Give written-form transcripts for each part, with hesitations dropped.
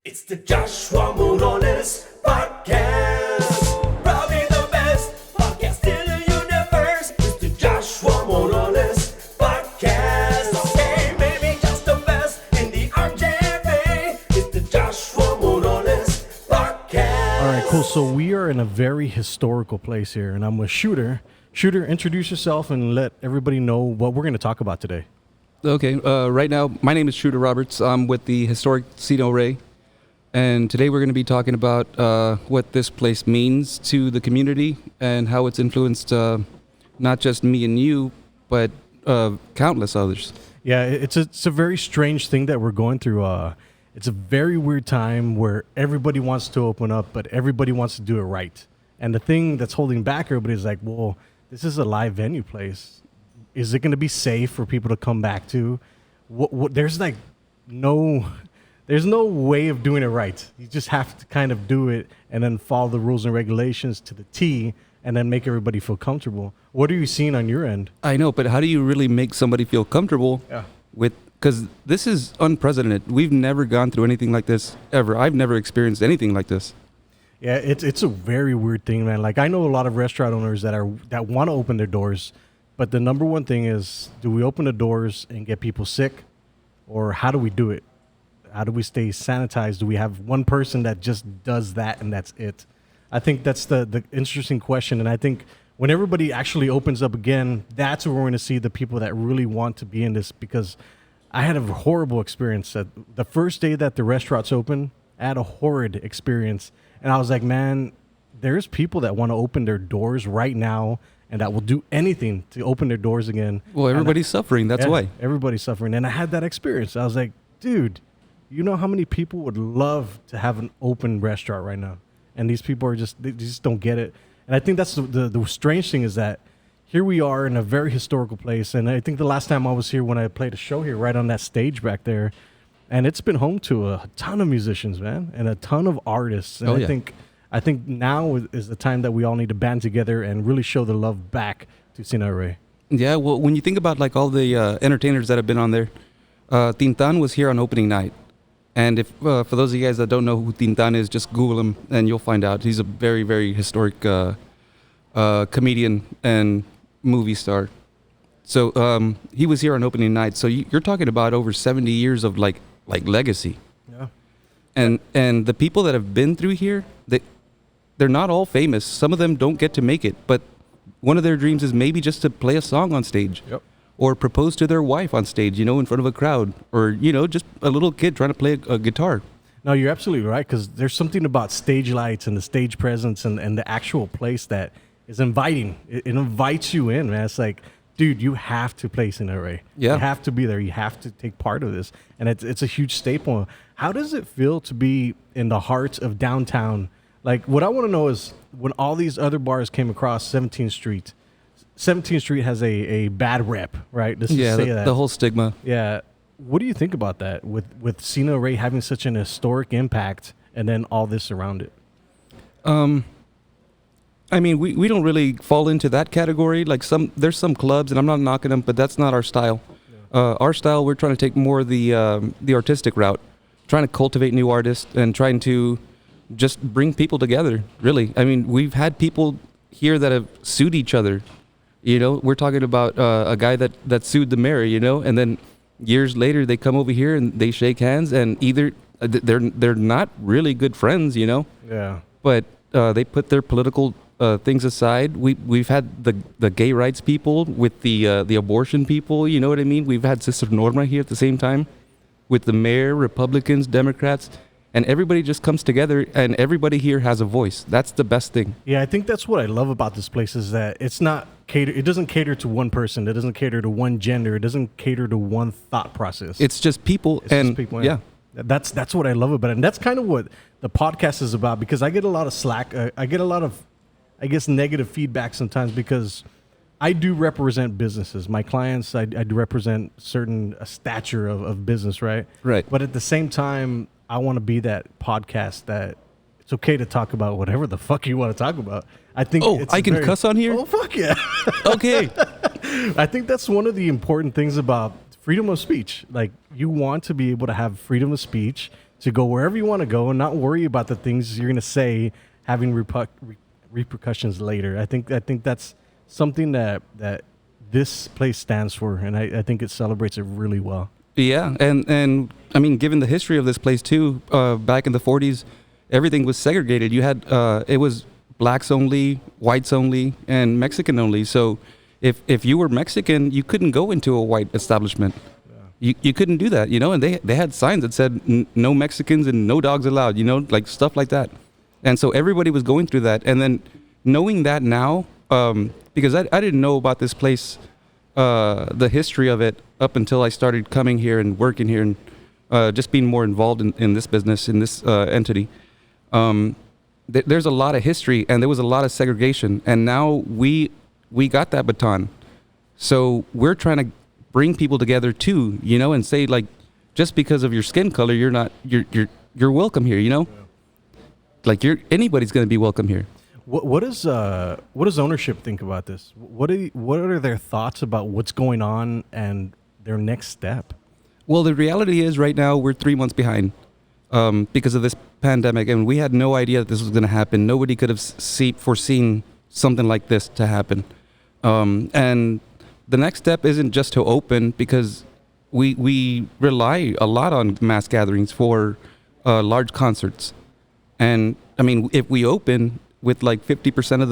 It's the Joshua Moroles podcast. Probably the best podcast in the universe. It's the Joshua Moroles podcast. Okay, maybe just the best in the RJV. It's the Joshua Moroles podcast. All right, cool. So we are in a very historical place here, and I'm with Shooter. Shooter, introduce yourself and let everybody know what we're going to talk about today. Okay, right now, my name is Shooter Roberts. I'm with the historic Cine El Rey. And today we're going to be talking about what this place means to the community and how it's influenced not just me and you, but countless others. Yeah, it's a very strange thing that we're going through. It's a very weird time where everybody wants to open up, but everybody wants to do it right. And the thing that's holding back everybody is like, well, this is a live venue place. Is it going to be safe for people to come back to? There's no way of doing it right. You just have to kind of do it and then follow the rules and regulations to the T and then make everybody feel comfortable. What are you seeing on your end? I know, but how do you really make somebody feel comfortable with, because this is unprecedented. We've never gone through anything like this ever. I've never experienced anything like this. Yeah, it's a very weird thing, man. Like, I know a lot of restaurant owners that want to open their doors, but the number one thing is, do we open the doors and get people sick, or how do we do it? How do we stay sanitized? Do we have one person that just does that and that's it? I think that's the interesting question. And I think when everybody actually opens up again, that's where we're going to see the people that really want to be in this. Because I had a horrible experience. The first day that the restaurants opened, I had a horrid experience. And I was like, man, there's people that want to open their doors right now and that will do anything to open their doors again. Well, everybody's suffering. That's why. Everybody's suffering. And I had that experience. I was like, dude, you know how many people would love to have an open restaurant right now? And these people they just don't get it. And I think that's the strange thing is that here we are in a very historical place. And I think the last time I was here when I played a show here right on that stage back there, and it's been home to a ton of musicians, man, and a ton of artists. And I think now is the time that we all need to band together and really show the love back to Cine El Rey. Yeah, well, when you think about like all the entertainers that have been on there, Tintan was here on opening night. And if for those of you guys that don't know who Tintan is, just Google him and you'll find out. He's a very, very historic comedian and movie star. So he was here on opening night. So you're talking about over 70 years of like legacy. Yeah. And the people that have been through here, they're not all famous. Some of them don't get to make it, but one of their dreams is maybe just to play a song on stage. Yep. Or propose to their wife on stage, in front of a crowd, or, just a little kid trying to play a guitar. No, you're absolutely right, because there's something about stage lights and the stage presence and the actual place that is inviting. It invites you in, man. It's like, dude, you have to play Cine El Rey. Yeah. You have to be there. You have to take part of this. And it's a huge staple. How does it feel to be in the heart of downtown? Like, what I want to know is, when all these other bars came across 17th Street has a bad rep, right? The whole stigma. Yeah. What do you think about that with Cine El Rey having such an historic impact and then all this around it? I mean, we don't really fall into that category. Like there's some clubs, and I'm not knocking them, but that's not our style. Yeah. Our style, we're trying to take more of the artistic route, trying to cultivate new artists and trying to just bring people together, really. I mean, we've had people here that have sued each other. We're talking about a guy that sued the mayor, and then years later they come over here and they shake hands, and either they're not really good friends, Yeah. But they put their political things aside. We've had the gay rights people with the abortion people, you know what I mean? We've had Sister Norma here at the same time with the mayor, Republicans, Democrats. And everybody just comes together, and everybody here has a voice. That's the best thing. Yeah, I think that's what I love about this place is that it's not it doesn't cater to one person. It doesn't cater to one gender. It doesn't cater to one thought process. It's just people. Yeah. That's what I love about it. And that's kind of what the podcast is about, because I get a lot of slack. I get a lot of, I guess, negative feedback sometimes, because I do represent businesses. My clients, I do represent certain stature of business, right? Right. But at the same time, I want to be that podcast that it's okay to talk about whatever the fuck you want to talk about. I think. I can cuss on here? Oh, fuck yeah. Okay. I think that's one of the important things about freedom of speech. Like, you want to be able to have freedom of speech to go wherever you want to go and not worry about the things you're going to say having repercussions later. I think that's something that this place stands for, and I think it celebrates it really well. Yeah, and I mean, given the history of this place too, back in the 40s, everything was segregated. You had it was blacks only, whites only, and Mexican only. So if you were Mexican, you couldn't go into a white establishment. You couldn't do that, you know. And they had signs that said no Mexicans and no dogs allowed, you know, like stuff like that. And so everybody was going through that. And then knowing that now, because I didn't know about this place, the history of it up until I started coming here and working here and just being more involved in this business, in this entity. There's a lot of history, and there was a lot of segregation, and now we got that baton. So we're trying to bring people together too, you know, and say, like, just because of your skin color, you're welcome here, you know. Like anybody's going to be welcome here. What does ownership think about this? What are their thoughts about what's going on and their next step? Well, the reality is right now we're 3 months behind because of this pandemic, and we had no idea that this was going to happen. Nobody could have foreseen something like this to happen. And the next step isn't just to open, because we rely a lot on mass gatherings for large concerts. And I mean, if we open with like 50% of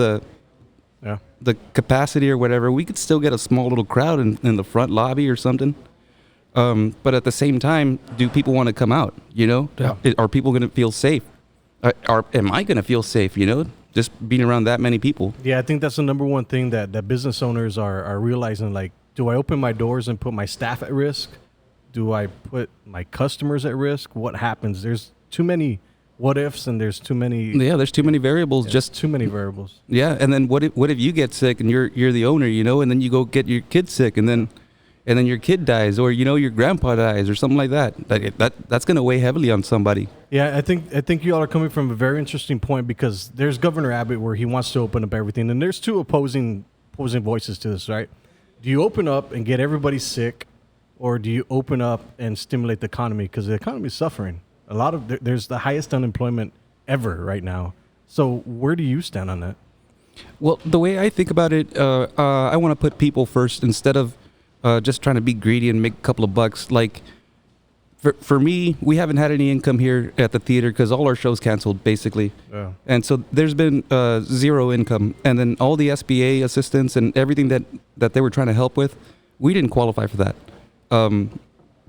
the capacity or whatever, we could still get a small little crowd in the front lobby or something. But at the same time, do people want to come out? You know, are people going to feel safe? Am I going to feel safe? You know, just being around that many people. Yeah, I think that's the number one thing that business owners are realizing. Like, do I open my doors and put my staff at risk? Do I put my customers at risk? What happens? There's too many what ifs, and there's too many. Yeah, there's too many variables. Just too many variables. Yeah, and then what if you get sick and you're the owner, you know, and then you go get your kid sick, and then your kid dies, or you know, your grandpa dies, or something like that. That's going to weigh heavily on somebody. Yeah, I think you all are coming from a very interesting point, because there's Governor Abbott where he wants to open up everything, and there's two opposing voices to this, right? Do you open up and get everybody sick, or do you open up and stimulate the economy? Because the economy is suffering. There's the highest unemployment ever right now. So where do you stand on that? Well, the way I think about it, I want to put people first instead of just trying to be greedy and make a couple of bucks. Like, for me, we haven't had any income here at the theater because all our shows canceled, basically. Yeah. And so there's been zero income. And then all the SBA assistance and everything that they were trying to help with, we didn't qualify for that.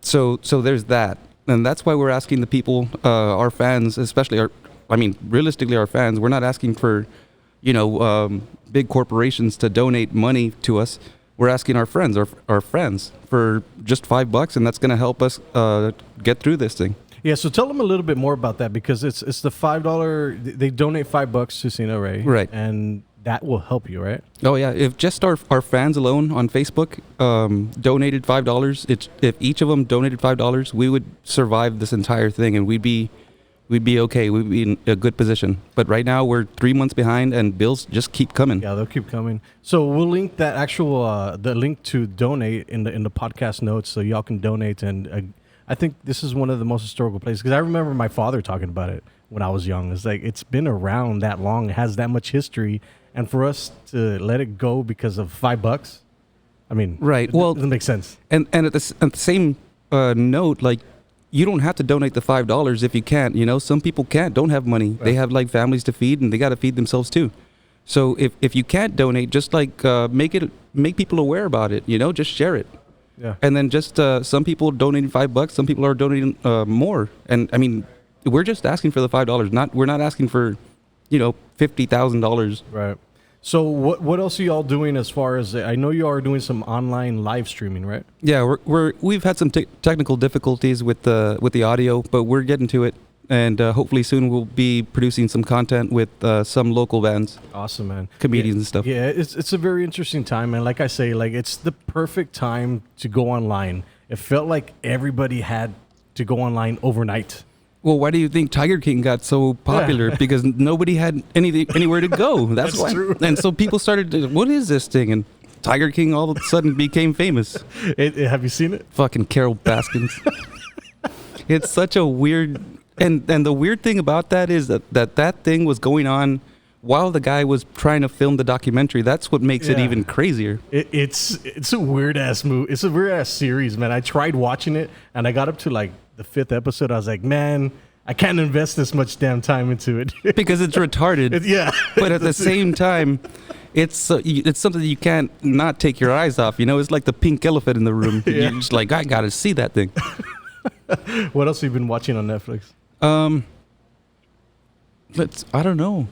So there's that. And that's why we're asking the people, our fans, especially realistically our fans. We're not asking for, you know, big corporations to donate money to us. We're asking our friends for just $5, and that's going to help us get through this thing. Yeah, so tell them a little bit more about that, because it's the $5. They donate $5 to Cine El Rey, right? And that will help you, right? Oh yeah, if just our fans alone on Facebook donated $5, if each of them donated $5, we would survive this entire thing, and we'd be okay. We'd be in a good position. But right now we're 3 months behind, and bills just keep coming. Yeah, they'll keep coming. So we'll link that the link to donate in the podcast notes, so y'all can donate. And I think this is one of the most historical places, because I remember my father talking about it when I was young. It's like, it's been around that long, it has that much history, and for us to let it go because of $5, I mean, right? Well, it doesn't make sense. And at the same note, like, you don't have to donate the $5 if you can't. You know, some people don't have money. Right. They have like families to feed, and they got to feed themselves too. So if you can't donate, just like make people aware about it. You know, just share it. Yeah. And then just some people donating $5, some people are donating more. And I mean, we're just asking for the $5. We're not asking for, you know, $50,000. Right. So what else are y'all doing as far as, I know you are doing some online live streaming, right? Yeah, we've had some technical difficulties with the audio, but we're getting to it, and hopefully soon we'll be producing some content with some local bands. Awesome, man. Comedians and stuff. Yeah, it's a very interesting time, man. Like I say, like, it's the perfect time to go online. It felt like everybody had to go online overnight. Well, why do you think Tiger King got so popular? Yeah. Because nobody had anywhere to go. That's why. True. And so people started to, what is this thing? And Tiger King all of a sudden became famous. Have you seen it? Fucking Carol Baskins. It's such a weird And the weird thing about that is that thing was going on while the guy was trying to film the documentary. That's what makes it Yeah. even crazier. It's a weird ass movie. It's a weird ass series, man. I tried watching it, and I got up to like the 5th episode. I was like, man, I can't invest this much damn time into it. Because it's retarded. Yeah. But at the same time, it's something you can't not take your eyes off. You know, it's like the pink elephant in the room. Yeah. You're just like, I gotta see that thing. What else have you been watching on Netflix? I don't know.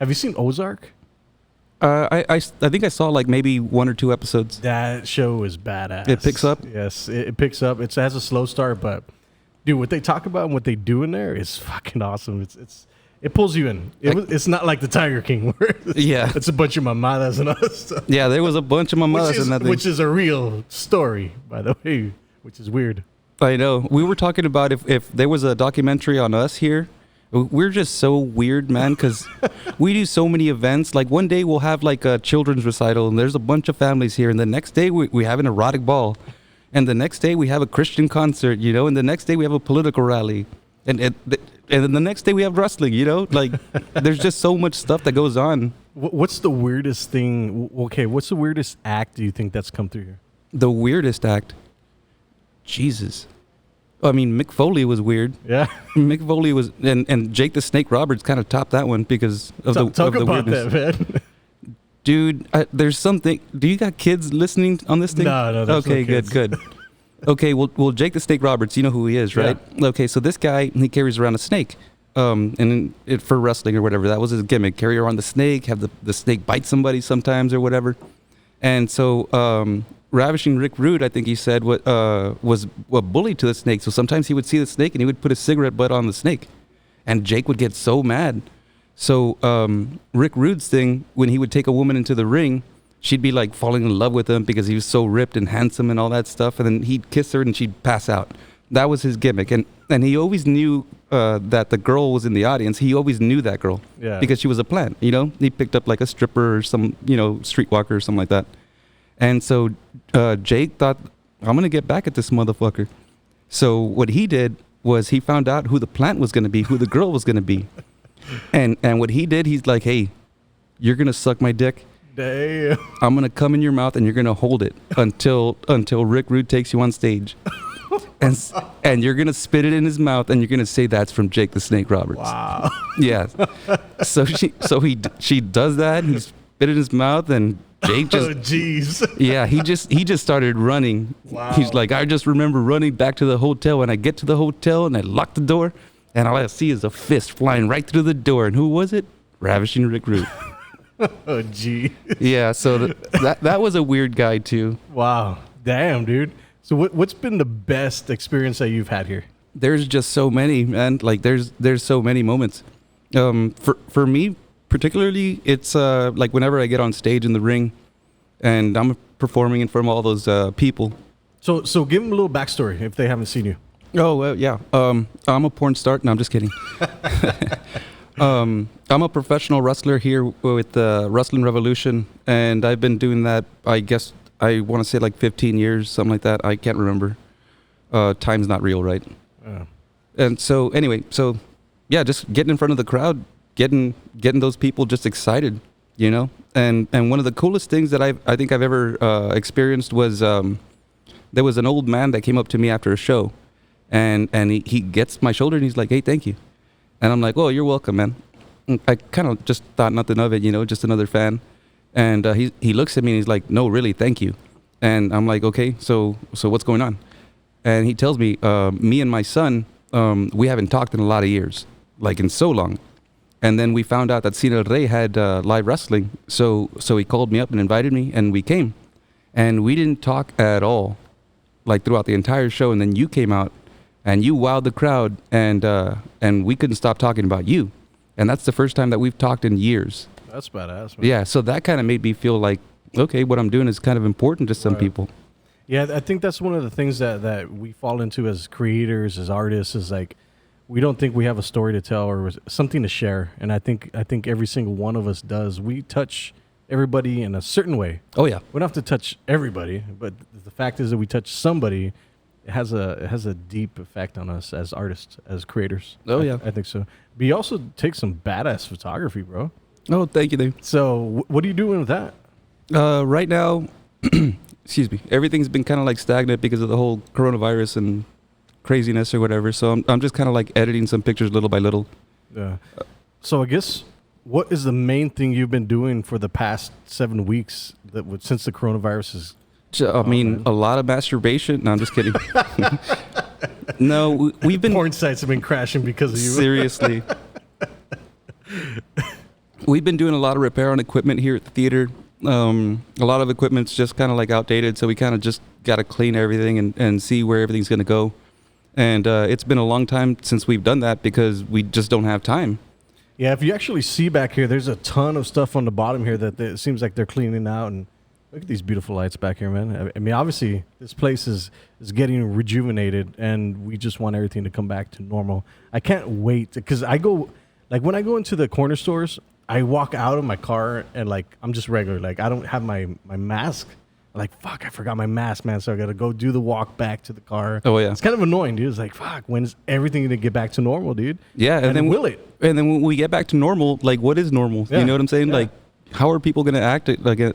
Have you seen Ozark? I think I saw like maybe 1 or 2 episodes. That show is badass. It picks up? Yes, it picks up. It has a slow start, but dude, what they talk about and what they do in there is fucking awesome. It pulls you in. It's not like the Tiger King where Yeah. it's a bunch of mamadas and other stuff. Yeah, there was a bunch of mamadas in that thing. Which is a real story, by the way, which is weird. I know. We were talking about if there was a documentary on us here. We're just so weird, man, because we do so many events. Like one day we'll have like a children's recital and there's a bunch of families here. And the next day we have an erotic ball. And the next day we have a Christian concert, you know. And the next day we have a political rally. And then the next day we have wrestling, you know. Like there's just so much stuff that goes on. What's the weirdest thing? Okay, what's the weirdest act do you think that's come through here? The weirdest act. Jesus. I mean, Mick Foley was weird. Yeah. Mick Foley was, and Jake the Snake Roberts kind of topped that one because of Talk the about weirdness. that, man. Dude, there's something. Do you got kids listening on this thing? No, there's Okay, no kids. good. Okay, well, Jake the Snake Roberts, you know who he is, right? Yeah. Okay, so this guy, he carries around a snake, for wrestling or whatever. That was his gimmick. Carry around the snake, have the snake bite somebody sometimes or whatever. And so, Ravishing Rick Rude, I think he said, was a bully to the snake. So sometimes he would see the snake and he would put a cigarette butt on the snake, and Jake would get so mad. So Rick Rude's thing, when he would take a woman into the ring, she'd be like falling in love with him because he was so ripped and handsome and all that stuff. And then he'd kiss her and she'd pass out. That was his gimmick. And he always knew that the girl was in the audience. He always knew that girl because she was a plant, you know. He picked up like a stripper or some, you know, streetwalker or something like that. And so Jake thought, I'm going to get back at this motherfucker. So what he did was he found out who the plant was going to be, who the girl was going to be. And what he did, he's like, hey, you're going to suck my dick. Damn. I'm going to come in your mouth and you're going to hold it until Rick Rude takes you on stage. And you're going to spit it in his mouth and you're going to say that's from Jake the Snake Roberts. Wow. Yeah. So she does that. He spit it in his mouth and Jake just, Oh, jeez. yeah, he just started running. Wow. He's like, I just remember running back to the hotel. When I get to the hotel and I lock the door, and all I see is a fist flying right through the door. And who was it? Ravishing Rick Rude. Oh, gee. Yeah, so that was a weird guy too. Wow. Damn, dude. So what's been the best experience that you've had here? There's just so many, man. Like there's so many moments. For me particularly, it's like whenever I get on stage in the ring, and I'm performing in front of all those people. So give them a little backstory if they haven't seen you. Oh, yeah. I'm a porn star. No, I'm just kidding. I'm a professional wrestler here with the Wrestling Revolution, and I've been doing that, I guess, I want to say like 15 years, something like that. I can't remember. Time's not real, right? And so, anyway, so, yeah, just getting in front of the crowd, getting those people just excited, you know? And one of the coolest things that I think I've ever experienced was there was an old man that came up to me after a show, and he gets my shoulder and he's like, hey, thank you. And I'm like, oh, you're welcome, man. I kind of just thought nothing of it, you know, just another fan. And he looks at me and he's like, no, really, thank you. And I'm like, okay, so what's going on? And he tells me, me and my son, we haven't talked in a lot of years, like in so long. And then we found out that Cine El Rey had live wrestling. So he called me up and invited me, and we came. And we didn't talk at all, like throughout the entire show. And then you came out, and you wowed the crowd, and we couldn't stop talking about you. And that's the first time that we've talked in years. That's badass, man. Yeah, so that kind of made me feel like, okay, what I'm doing is kind of important to some people. Yeah, I think that's one of the things that we fall into as creators, as artists, is like we don't think we have a story to tell or something to share. And I think every single one of us does. We touch everybody in a certain way. Oh, yeah. We don't have to touch everybody, but the fact is that we touch somebody it has a deep effect on us as artists, as creators. Oh, yeah. I think so. But you also take some badass photography, bro. Oh, thank you, Dave. So what are you doing with that? Right now, excuse me, everything's been kind of like stagnant because of the whole coronavirus and craziness or whatever. So I'm just kind of like editing some pictures little by little. Yeah. So I guess what is the main thing you've been doing for the past 7 weeks since the coronavirus is? A lot of masturbation. No, I'm just kidding. No, we've been Porn sites have been crashing because of you. Seriously. We've been doing a lot of repair on equipment here at the theater. A lot of equipment's just kind of like outdated, so we kind of just got to clean everything and see where everything's going to go. And it's been a long time since we've done that because we just don't have time. Yeah, if you actually see back here, there's a ton of stuff on the bottom here that it seems like they're cleaning out. And look at these beautiful lights back here, man. I mean, obviously, this place is getting rejuvenated, and we just want everything to come back to normal. I can't wait because when I go into the corner stores, I walk out of my car and like I'm just regular. Like I don't have my mask. I'm like, fuck, I forgot my mask, man. So I got to go do the walk back to the car. Oh, yeah. It's kind of annoying, dude. It's like, fuck, when's everything going to get back to normal, dude? Yeah. And then will it? And then when we get back to normal, like what is normal? Yeah. You know what I'm saying? Yeah. Like how are people going to act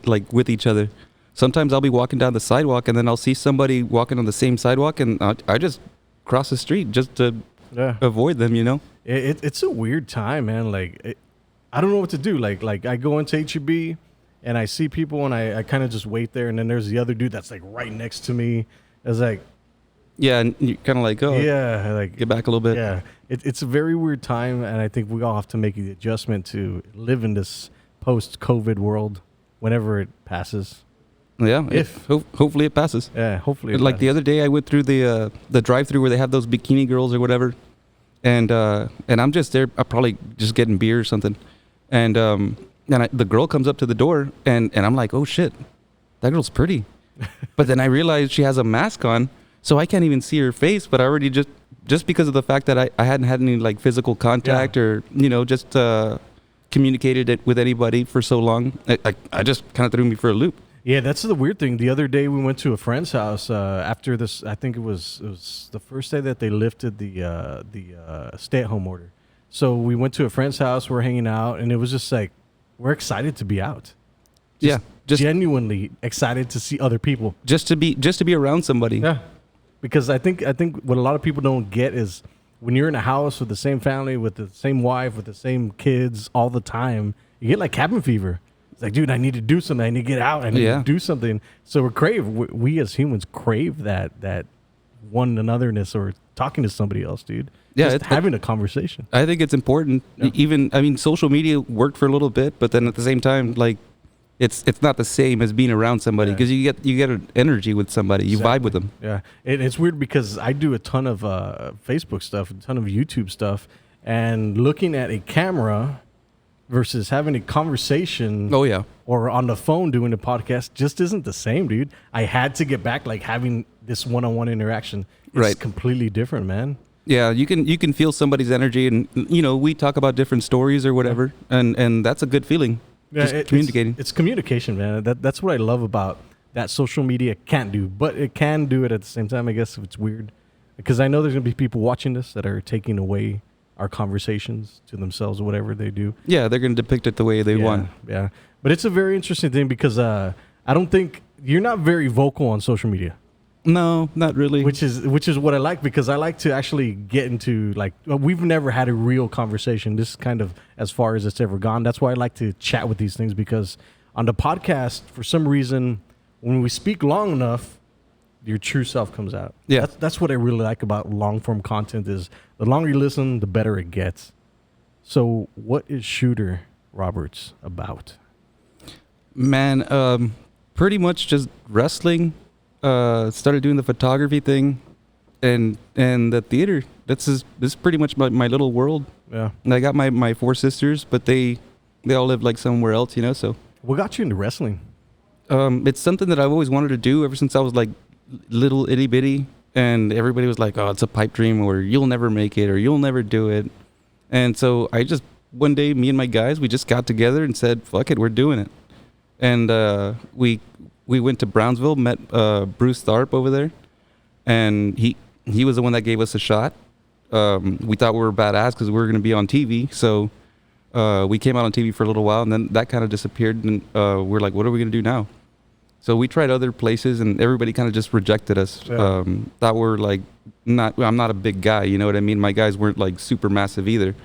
like with each other? Sometimes I'll be walking down the sidewalk and then I'll see somebody walking on the same sidewalk and I just cross the street just to avoid them, you know? It's a weird time, man. Like, I don't know what to do. Like I go into HEB and I see people and I kind of just wait there. And then there's the other dude that's like right next to me. It's like, yeah, and you're kind of like, oh, yeah, like get back a little bit. Yeah, it's a very weird time, and I think we all have to make the adjustment to live in this post-COVID world whenever it passes. Yeah, hopefully it passes. Yeah, hopefully. Like the other day, I went through the drive-through where they have those bikini girls or whatever, and I'm just there. I'm probably just getting beer or something, and the girl comes up to the door, and I'm like, oh shit, that girl's pretty, but then I realized she has a mask on, so I can't even see her face. But I already just because of the fact that I hadn't had any like physical contact or just communicated it with anybody for so long, I just kind of threw me for a loop. Yeah, that's the weird thing. The other day we went to a friend's house after this. I think it was the first day that they lifted the stay-at-home order. So we went to a friend's house. We're hanging out, and it was just like we're excited to be out. Just genuinely excited to see other people. Just to be around somebody. Yeah, because I think what a lot of people don't get is when you're in a house with the same family, with the same wife, with the same kids all the time, you get like cabin fever. It's like, dude, I need to do something. I need to get out. I need to do something. So we as humans crave that one anotherness or talking to somebody else, dude. Yeah, just having a conversation. I think it's important. Yeah. Social media worked for a little bit, but then at the same time, like, it's not the same as being around somebody because you get an energy with somebody. You vibe with them. Yeah, it's weird because I do a ton of Facebook stuff, a ton of YouTube stuff, and looking at a camera versus having a conversation. Oh yeah. Or on the phone doing a podcast just isn't the same, dude. I had to get back like having this one-on-one interaction. It's completely different, man. Yeah, you can feel somebody's energy, and we talk about different stories or whatever, and that's a good feeling. Yeah, just communicating. It's communication, man. That's what I love about that social media can't do, but it can do it at the same time. I guess it's weird because I know there's gonna be people watching this that are taking away our conversations to themselves or whatever they do. Yeah, they're gonna depict it the way they want. Yeah, but it's a very interesting thing because I don't think you're not very vocal on social media. No, not really. Which is what I like because I like to actually get into we've never had a real conversation. This is kind of as far as it's ever gone. That's why I like to chat with these things because on the podcast, for some reason, when we speak long enough, your true self comes out. Yeah, that's what I really like about long form content is the longer you listen, the better it gets. So, what is Shooter Roberts about? Man, pretty much just wrestling. Started doing the photography thing, and the theater. This is pretty much my little world. Yeah. And I got my 4 sisters, but they all live like somewhere else, So what got you into wrestling? It's something that I've always wanted to do ever since I was like little itty bitty, and everybody was like, "Oh, it's a pipe dream, or you'll never make it, or you'll never do it." And so I just one day, me and my guys, we just got together and said, "Fuck it, we're doing it." And we went to Brownsville, met Bruce Tharp over there, and he was the one that gave us a shot. We thought we were badass because we were going to be on TV. So we came out on TV for a little while, and then that kind of disappeared. And we're like, what are we going to do now? So we tried other places, and everybody kind of just rejected us. Yeah. Thought we're like I'm not a big guy, you know what I mean? My guys weren't like super massive either.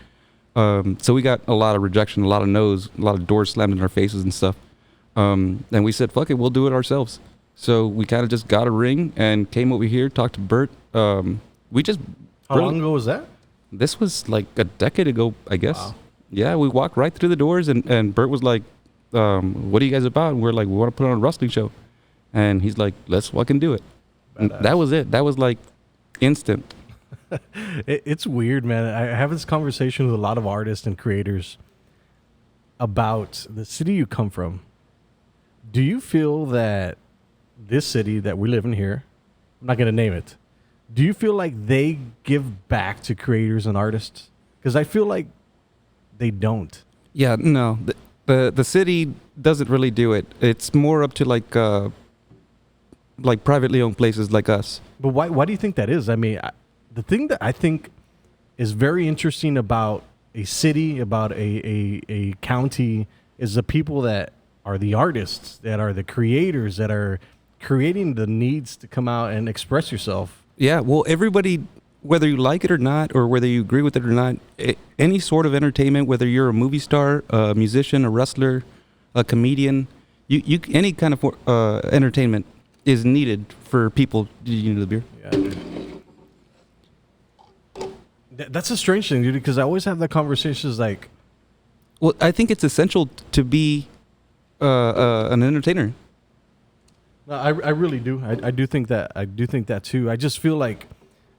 So we got a lot of rejection, a lot of no's, a lot of doors slammed in our faces and stuff. And we said, fuck it, we'll do it ourselves. So we kind of just got a ring and came over here, talked to Bert. We just... How long ago was that? This was like a decade ago, I guess. Wow. Yeah, we walked right through the doors, and Bert was like, what are you guys about? And we're like, we want to put on a wrestling show. And he's like, let's fucking do it. And that was it. That was like instant. It's weird, man. I have this conversation with a lot of artists and creators about the city you come from. Do you feel that this city that we live in here, I'm not going to name it, do you feel like they give back to creators and artists? Because I feel like they don't. Yeah, no. The city doesn't really do it. It's more up to like privately owned places like us. But why do you think that is? I mean, the thing that I think is very interesting about a city, about a county, is the people that are the artists, that are the creators, that are creating the needs to come out and express yourself. Yeah, well, everybody, whether you like it or not, or whether you agree with it or not, any sort of entertainment, whether you're a movie star, a musician, a wrestler, a comedian, you any kind of entertainment is needed for people. Did you need the beer? Yeah, dude. That's a strange thing, dude, because I always have that conversations like... Well, I think it's essential to be an entertainer. No, I really do. I do think that. I do think that too. I just feel like,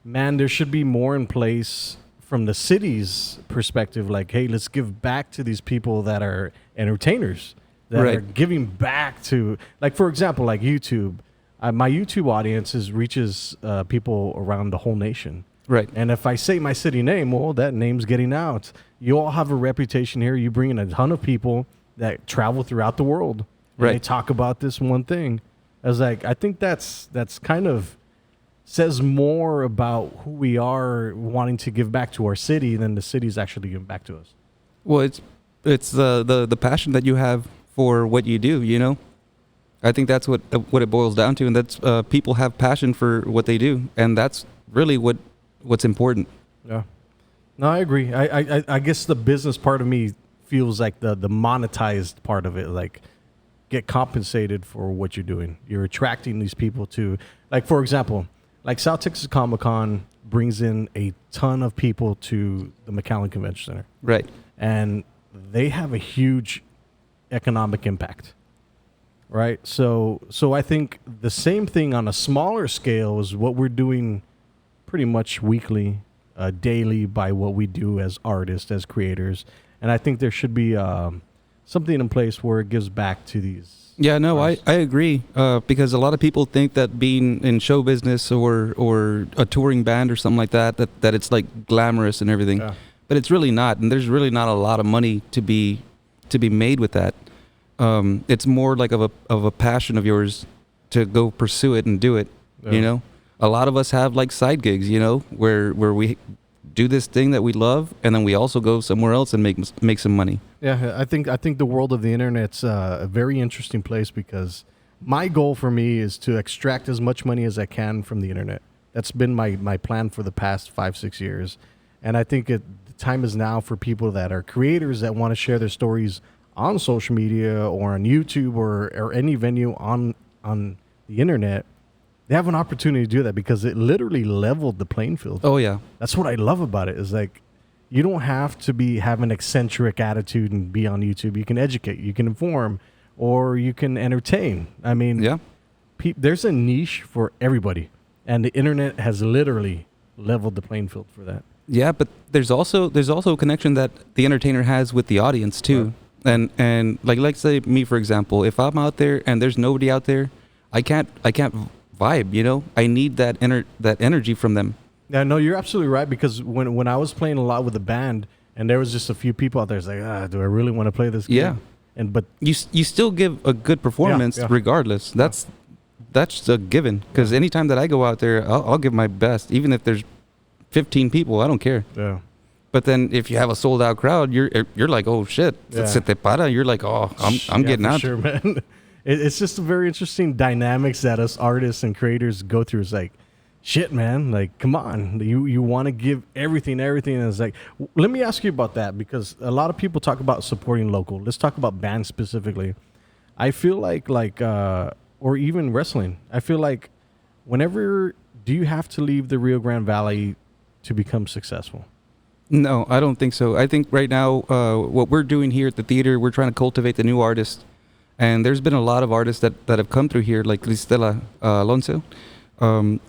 man, there should be more in place from the city's perspective. Like, hey, let's give back to these people that are entertainers, that Right. are giving back to, like, for example, like YouTube. My YouTube audience reaches people around the whole nation. Right. And if I say my city name, well, that name's getting out. You all have a reputation here. You bring in a ton of people that travel throughout the world. And Right. They talk about this one thing. I was like, I think that's kind of says more about who we are wanting to give back to our city than the city's actually giving back to us. Well, it's the passion that you have for what you do, you know? I think that's what it boils down to, and that's people have passion for what they do, and that's really what's important. Yeah. No, I agree. I guess the business part of me feels like the monetized part of it, like get compensated for what you're doing. You're attracting these people to, like, for example, like South Texas Comic-Con brings in a ton of people to the McAllen Convention Center. Right. And they have a huge economic impact. Right? So I think the same thing on a smaller scale is what we're doing pretty much weekly, daily, by what we do as artists, as creators. And I think there should be something in place where it gives back to these. Yeah, no, I agree. Because a lot of people think that being in show business or a touring band or something like that it's like glamorous and everything. Yeah. But it's really not, and there's really not a lot of money to be made with that. It's more like of a passion of yours to go pursue it and do it. Yeah. You know, a lot of us have like side gigs, you know, where we do this thing that we love, and then we also go somewhere else and make some money. Yeah, I think the world of the internet's a very interesting place, because my goal for me is to extract as much money as I can from the internet. That's been my plan for the past 5-6 years, and I think the time is now for people that are creators that want to share their stories on social media or on YouTube or any venue on the internet. They have an opportunity to do that because it literally leveled the playing field. Oh yeah. That's what I love about it, is like, you don't have to have an eccentric attitude and be on YouTube. You can educate, you can inform, or you can entertain. I mean, Yeah. There's a niche for everybody, and the internet has literally leveled the playing field for that. Yeah, but there's also a connection that the entertainer has with the audience too. Right. And like say me, for example, if I'm out there and there's nobody out there, I can't vibe, you know? I need that energy from them. Yeah, no, you're absolutely right, because when I was playing a lot with the band and there was just a few people out there, it's like, do I really want to play this game? Yeah. But You still give a good performance Yeah. regardless. That's that's a given. Because anytime that I go out there, I'll give my best, even if there's 15 people. I don't care. Yeah. But then if you have a sold out crowd, you're like, oh shit, Yeah. se te para. You're like, oh, I'm getting for out. Sure, man. It's just a very interesting dynamics that us artists and creators go through. It's like, shit, man. Like, come on. You want to give everything. And it's like, let me ask you about that, because a lot of people talk about supporting local. Let's talk about bands specifically. I feel like or even wrestling. I feel like whenever do you have to leave the Rio Grande Valley to become successful? No, I don't think so. I think right now, what we're doing here at the theater, we're trying to cultivate the new artists. And there's been a lot of artists that have come through here, like Cristela Alonso.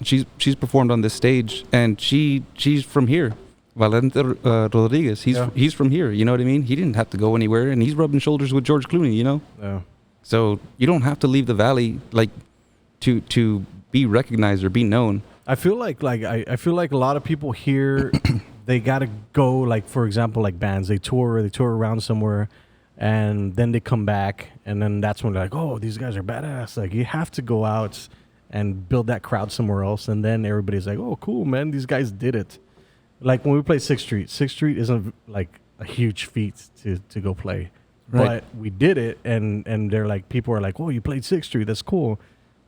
She's performed on this stage, and she's from here. Valente Rodriguez, he's from here. You know what I mean? He didn't have to go anywhere, and he's rubbing shoulders with George Clooney. You know. Yeah. So you don't have to leave the valley like to be recognized or be known. I feel like I feel like a lot of people here, they gotta go, like, for example, like bands, they tour around somewhere, and then they come back, and then that's when they're like, oh, these guys are badass. Like, you have to go out and build that crowd somewhere else, and then everybody's like, oh, cool, man, these guys did it. Like when we play 6th Street isn't like a huge feat to go play. Right. But we did it, and they're like, people are like, oh, you played 6th Street, that's cool.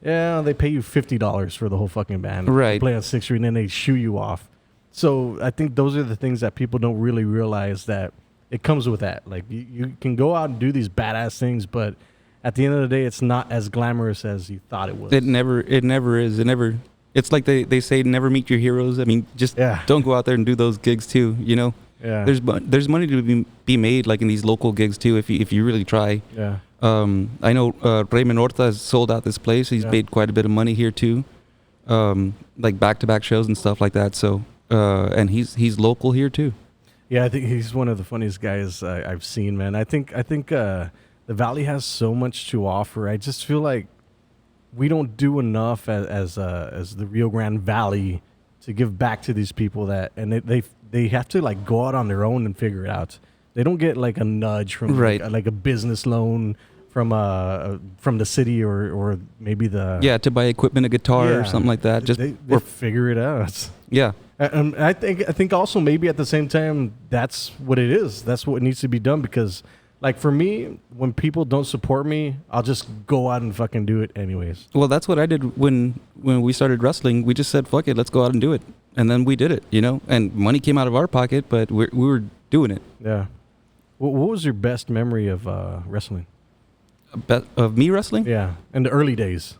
Yeah, they pay you $50 for the whole fucking band. Right. You play on 6th Street, and then they shoo you off. So I think those are the things that people don't really realize, that it comes with that. Like, you can go out and do these badass things, but at the end of the day, it's not as glamorous as you thought it was. It never is. It's like they say, never meet your heroes. I mean, just don't go out there and do those gigs too. You know. Yeah. There's money to be made, like in these local gigs too, if you really try. Yeah. I know Raymond Horta has sold out this place. He's made quite a bit of money here too, like back-to-back shows and stuff like that. So and he's local here too. Yeah, I think he's one of the funniest guys I've seen, man. I think the Valley has so much to offer. I just feel like we don't do enough as the Rio Grande Valley to give back to these people that, and they have to like go out on their own and figure it out. They don't get like a nudge from like a business loan from the city or maybe to buy equipment, a guitar or something like that. Just they figure it out. Yeah. And I think also maybe at the same time, that's what it is. That's what needs to be done, because like for me, when people don't support me, I'll just go out and fucking do it anyways. Well, that's what I did when we started wrestling. We just said, fuck it, let's go out and do it. And then we did it, you know, and money came out of our pocket, but we were doing it. Yeah. What was your best memory of wrestling? Of me wrestling? Yeah. In the early days.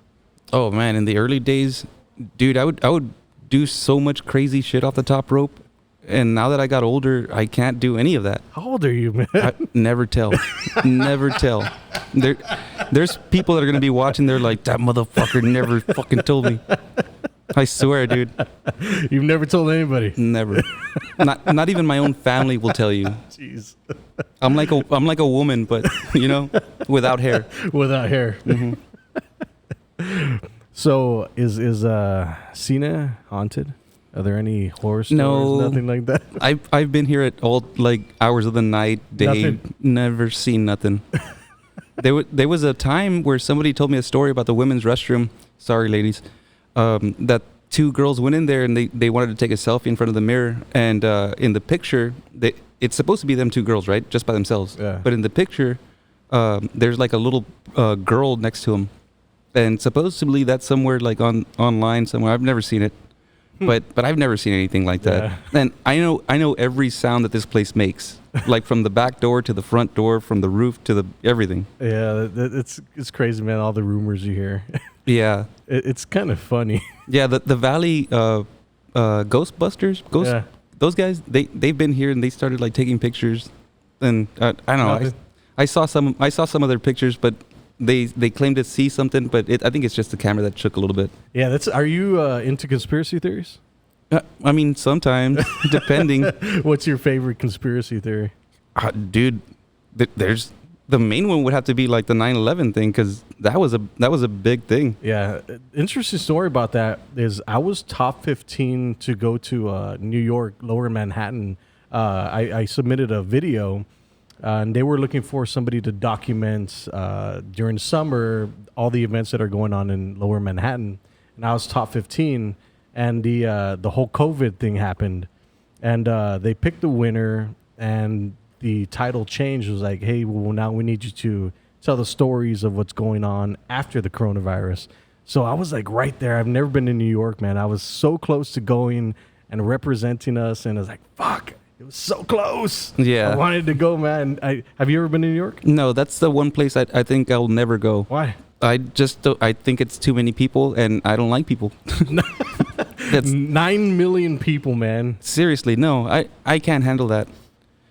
Oh man, in the early days, dude, I would do so much crazy shit off the top rope, and now that I got older, I can't do any of that. How old are you, man? Never tell. Never tell. There's people that are gonna be watching. They're like, that motherfucker never fucking told me. I swear, dude. You've never told anybody. Never. Not even my own family will tell you. Jeez. I'm like a woman, but you know, without hair. Without hair. Mm-hmm. So is Cine haunted? Are there any horror stories? No, nothing like that. I've been here at all like hours of the night, day. Nothing. Never seen nothing. There was a time where somebody told me a story about the women's restroom. Sorry, ladies. That two girls went in there and they wanted to take a selfie in front of the mirror, and in the picture, it's supposed to be them two girls, right, just by themselves. Yeah. But in the picture, there's like a little girl next to them, and supposedly that's somewhere like online somewhere. I've never seen it, but I've never seen anything like that. Yeah. And I know every sound that this place makes, like from the back door to the front door, from the roof to the everything. Yeah, it's crazy, man. All the rumors you hear. Yeah. It's kind of funny. Yeah, the Valley Ghostbusters, Yeah. those guys, they've been here and they started like taking pictures, and I don't know. I saw some of their pictures, but they claim to see something, but I think it's just the camera that shook a little bit. Yeah, are you into conspiracy theories? I mean, sometimes depending. What's your favorite conspiracy theory? Dude, there's. The main one would have to be like the 9/11 thing, because that was a big thing. Yeah, interesting story about that is I was top 15 to go to New York, Lower Manhattan. I submitted a video and they were looking for somebody to document during summer all the events that are going on in Lower Manhattan. And I was top 15, and the whole COVID thing happened, and they picked the winner, and the title change was like, hey, well, now we need you to tell the stories of what's going on after the coronavirus. So I was like right there. I've never been to New York, man. I was so close to going and representing us, and I was like, fuck, it was so close. Yeah. I wanted to go, man. Have you ever been to New York? No, that's the one place I think I'll never go. Why? I just don't, I think it's too many people, and I don't like people. That's 9 million people, man. seriously, no, I can't handle that.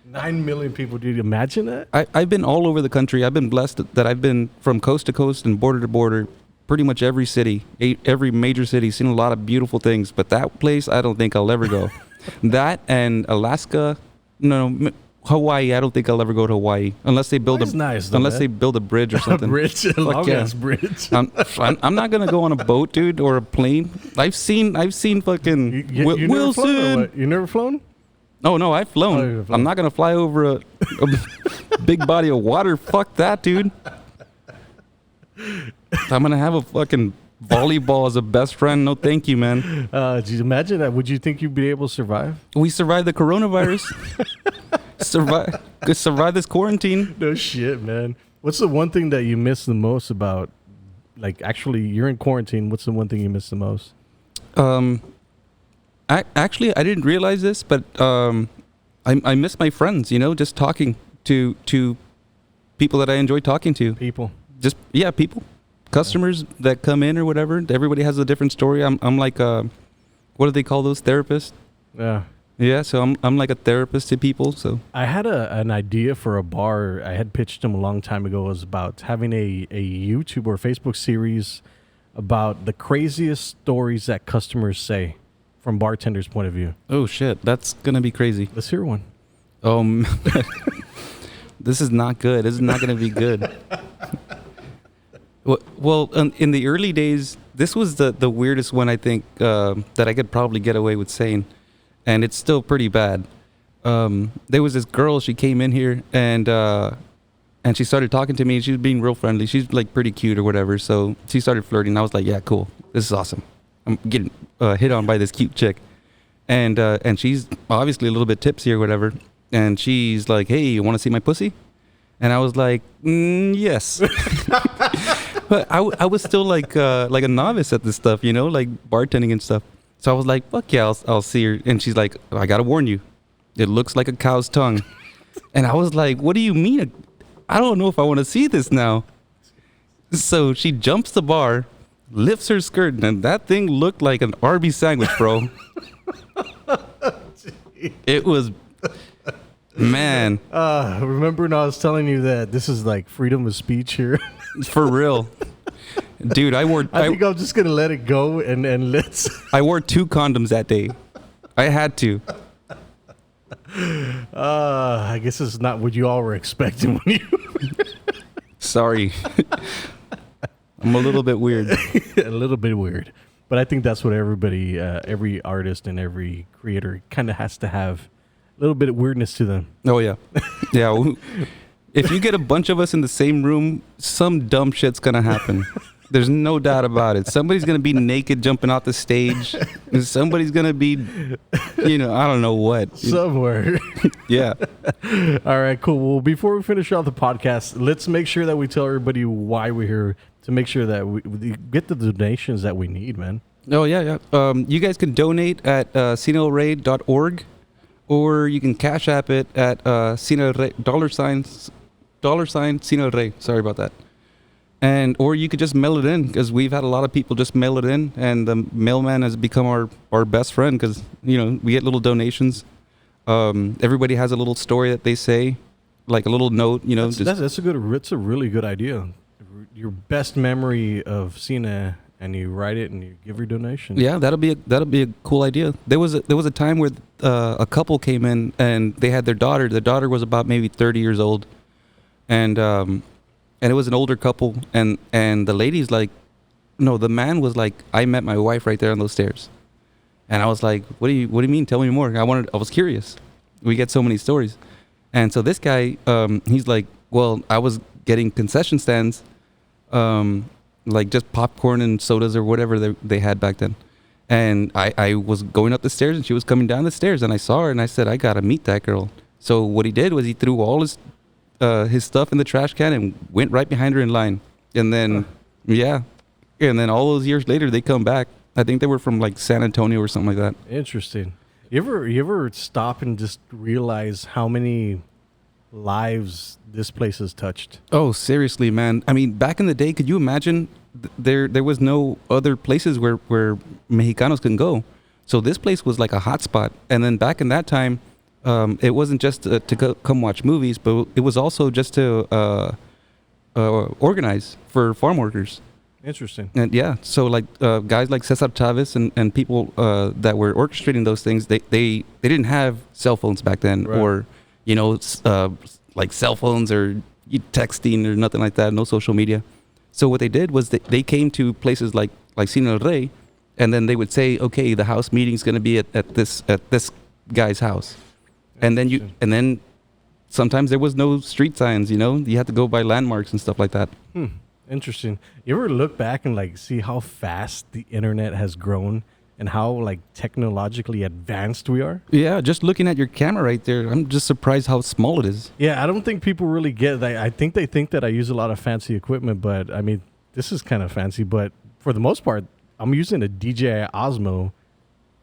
9 million people. Dude, imagine that? I've been all over the country. I've been blessed that I've been from coast to coast and border to border, pretty much every city, every major city, seen a lot of beautiful things. But that place, I don't think I'll ever go. That and Alaska, no, Hawaii. I don't think I'll ever go to Hawaii unless they build Hawaii's nice, though, unless man. they build a bridge or A something. bridge, a long yeah. ass bridge. I'm not gonna go on a boat, dude, or a plane. I've seen fucking You never flown or Wilson. what? You never flown? Oh no, I've flown. Oh, you've flown. I'm not gonna fly over a big body of water. Fuck that, dude. I'm gonna have a fucking volleyball as a best friend. No, thank you, man. Did you imagine that? Would you think you'd be able to survive? We survived the coronavirus. survive this quarantine. No shit, man. What's the one thing that you miss the most about, like, actually, you're in quarantine. What's the one thing you miss the most? Actually, I didn't realize this, but I miss my friends. You know, just talking to people that I enjoy talking to. People. Just people, customers that come in or whatever. Everybody has a different story. I'm like what do they call those, therapists? Yeah. Yeah, so I'm like a therapist to people. So I had an idea for a bar. I had pitched them a long time ago. It was about having a YouTube or Facebook series about the craziest stories that customers say from bartenders' point of view. oh shit, that's gonna be crazy. Let's hear one. This is not good. This is not gonna be good. Well, in the early days, this was the weirdest one I think that I could probably get away with saying, and it's still pretty bad. There was this girl. She came in here and she started talking to me. She was being real friendly. She's like pretty cute or whatever. So she started flirting. I was like, yeah, cool. This is awesome. I'm getting hit on by this cute chick, and she's obviously a little bit tipsy or whatever. And she's like, hey, you want to see my pussy? And I was like, yes. But I was still like a novice at this stuff, you know, like bartending and stuff. So I was like, fuck yeah, I'll see her. And she's like, I gotta warn you, it looks like a cow's tongue. And I was like, what do you mean? I don't know if I want to see this now. So she jumps the bar, lifts her skirt, and that thing looked like an Arby's sandwich, bro. It was, man. Remember when I was telling you that this is like freedom of speech here? For real. Dude, I think I'm just going to let it go and let's... I wore 2 condoms that day. I had to. I guess it's not what you all were expecting when you... Sorry. I'm a little bit weird. A little bit weird. But I think that's what everybody, every artist and every creator kind of has to have. A little bit of weirdness to them. Oh, yeah. Yeah. If you get a bunch of us in the same room, some dumb shit's going to happen. There's no doubt about it. Somebody's going to be naked jumping off the stage. Somebody's going to be, I don't know what. Somewhere. Yeah. All right, cool. Well, before we finish off the podcast, let's make sure that we tell everybody why we're here, to make sure that we get the donations that we need, man. Oh, yeah. You guys can donate at cineelrey.org, or you can Cash App it at Cine El Rey, $sign Cine El Rey. Sorry about that. Or you could just mail it in, because we've had a lot of people just mail it in, and the mailman has become our best friend, because we get little donations. Everybody has a little story that they say, like a little note. That's a really good idea. Your best memory of Cine, and you write it and you give your donation. Yeah, that'll be a cool idea. There was a time where a couple came in and they had their daughter. The daughter was about maybe 30 years old, and it was an older couple, and the lady's like, no, the man was like, I met my wife right there on those stairs. And I was like, what do you mean? Tell me more. I was curious. We get so many stories. And so this guy, he's like, well, I was getting concession stands, like just popcorn and sodas or whatever they had back then. And I was going up the stairs and she was coming down the stairs and I saw her and I said, I got to meet that girl. So what he did was he threw all his stuff in the trash can and went right behind her in line. And then, yeah. And then all those years later, they come back. I think they were from like San Antonio or something like that. Interesting. You ever stop and just realize how many lives this place has touched? Oh, seriously, man. I mean, back in the day, could you imagine there was no other places where Mexicanos can go. So this place was like a hot spot. And then back in that time, it wasn't just to come watch movies, but it was also just to organize for farm workers. Interesting. And yeah, so like guys like Cesar Chavez and people that were orchestrating those things, they didn't have cell phones back then, Right. or like cell phones or texting or nothing like that, no social media. So what they did was they came to places like Cine El Rey, and then they would say, okay, the house meeting's going to be at this guy's house, and then sometimes there was no street signs, you had to go by landmarks and stuff like that. Interesting. You ever look back and like see how fast the internet has grown and how like technologically advanced we are? Yeah, just looking at your camera right there, I'm just surprised how small it is. Yeah, I don't think people really get that. I think they think that I use a lot of fancy equipment, but I mean, this is kind of fancy, but for the most part, I'm using a DJI Osmo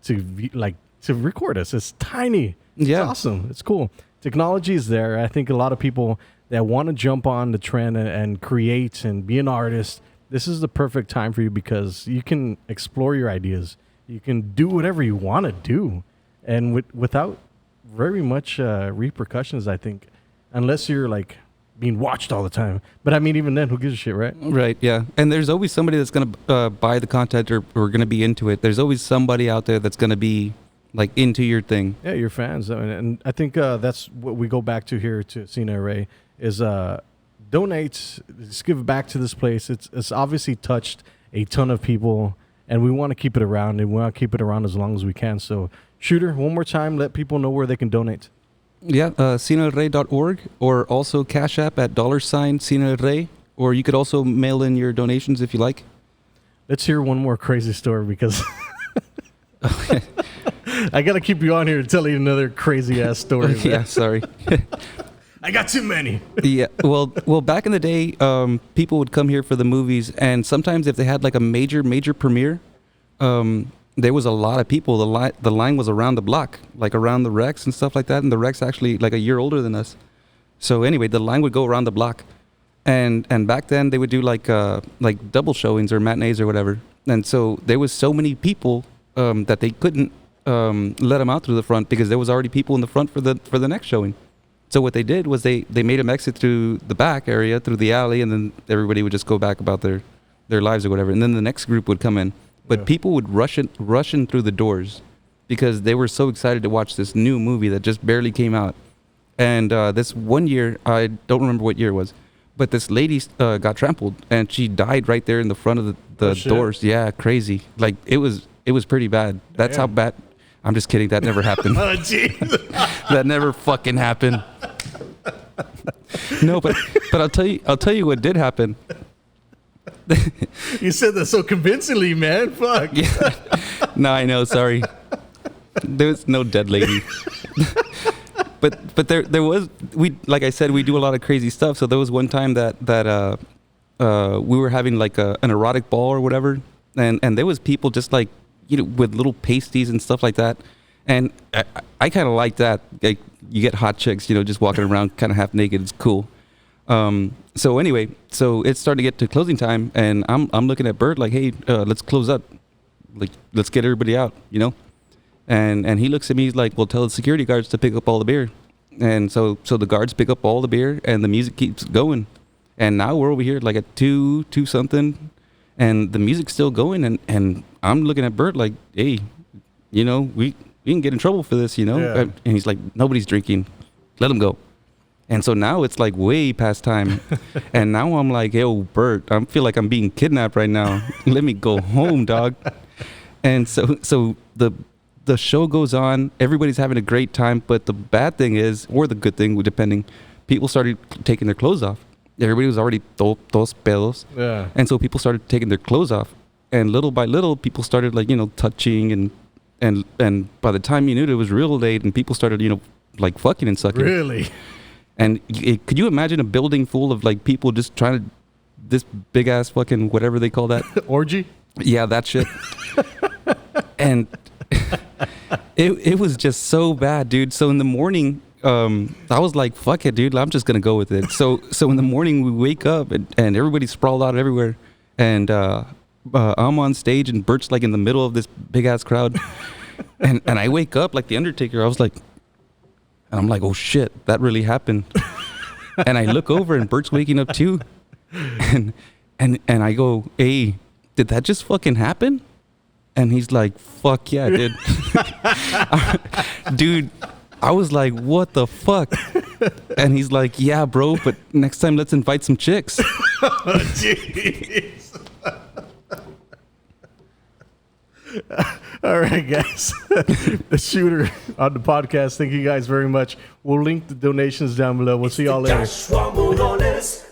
to record us. It's tiny. Yeah. It's awesome. It's cool. Technology is there. I think a lot of people that want to jump on the trend and create and be an artist, this is the perfect time for you because you can explore your ideas. You can do whatever you want to do, and without very much repercussions, I think, unless you're like being watched all the time. But I mean, even then, who gives a shit, right? Right, yeah. And there's always somebody that's going to buy the content or going to be into it. There's always somebody out there that's going to be like into your thing. Yeah, your fans. I mean, and I think that's what we go back to here to Cine El Rey is donate, just give back to this place. It's obviously touched a ton of people, and we want to keep it around, and we want to keep it around as long as we can. So, Shooter, one more time, let people know where they can donate. Yeah, cineelrey.org, or also Cash App at $Cine El Rey, or you could also mail in your donations if you like. Let's hear one more crazy story because I got to keep you on here to tell you another crazy ass story. Man. Yeah, sorry. I got too many. Yeah, well, back in the day, people would come here for the movies, and sometimes if they had like a major premiere, there was a lot of people. The line was around the block, like around the Rex and stuff like that, and the Rex actually like a year older than us. So anyway, the line would go around the block, and back then they would do like double showings or matinees or whatever, and so there was so many people that they couldn't let them out through the front because there was already people in the front for the next showing. So what they did was they made them exit through the back area, through the alley, and then everybody would just go back about their lives or whatever. And then the next group would come in. But people would rush in through the doors because they were so excited to watch this new movie that just barely came out. And this one year, I don't remember what year it was, but this lady got trampled, and she died right there in the front of the doors. Yeah, crazy. Like, it was pretty bad. That's how bad. I'm just kidding. That never happened. Oh, jeez. That never fucking happened. No, but I'll tell you what did happen. You said that so convincingly, man. Fuck. Yeah. No, I know. Sorry. There was no dead lady. but there was, like I said, we do a lot of crazy stuff. So there was one time that we were having like an erotic ball or whatever, and there was people just like, with little pasties and stuff like that. And I kind of like that. Like, you get hot chicks, just walking around kind of half naked. It's cool. So anyway, so it's starting to get to closing time, and I'm looking at Bert like, hey, let's close up. Like, let's get everybody out, And he looks at me, he's like, well, tell the security guards to pick up all the beer. And so the guards pick up all the beer, and the music keeps going. And now we're over here like at 2 something, and the music's still going, and I'm looking at Bert like, hey, we can get in trouble for this, Yeah. And he's like, nobody's drinking, let them go. And so now it's like way past time, and now I'm like, yo, Bert, I feel like I'm being kidnapped right now. Let me go home, dog. And so the the show goes on. Everybody's having a great time. But the bad thing is, or the good thing, depending, people started taking their clothes off. Everybody was already dos pedos. Yeah. And so people started taking their clothes off. And little by little, people started like, touching and by the time you knew it, it was real late and people started, like fucking and sucking. Really? And could you imagine a building full of like people just trying to, this big ass fucking whatever they call that? Orgy? Yeah, that shit. And it was just so bad, dude. So in the morning, I was like, fuck it, dude. I'm just going to go with it. So in the morning we wake up and everybody's sprawled out everywhere. And I'm on stage and Bert's like in the middle of this big ass crowd. and I wake up like the Undertaker. I was like, and I'm like, oh shit, that really happened. And I look over and Bert's waking up too. And I go, hey, did that just fucking happen? And he's like, fuck yeah, dude. Dude, I was like, what the fuck? And he's like, yeah, bro, but next time let's invite some chicks. Jeez. All right, guys. The shooter on the podcast. Thank you guys very much. We'll link the donations down below. We'll see y'all later. Joshua Moroles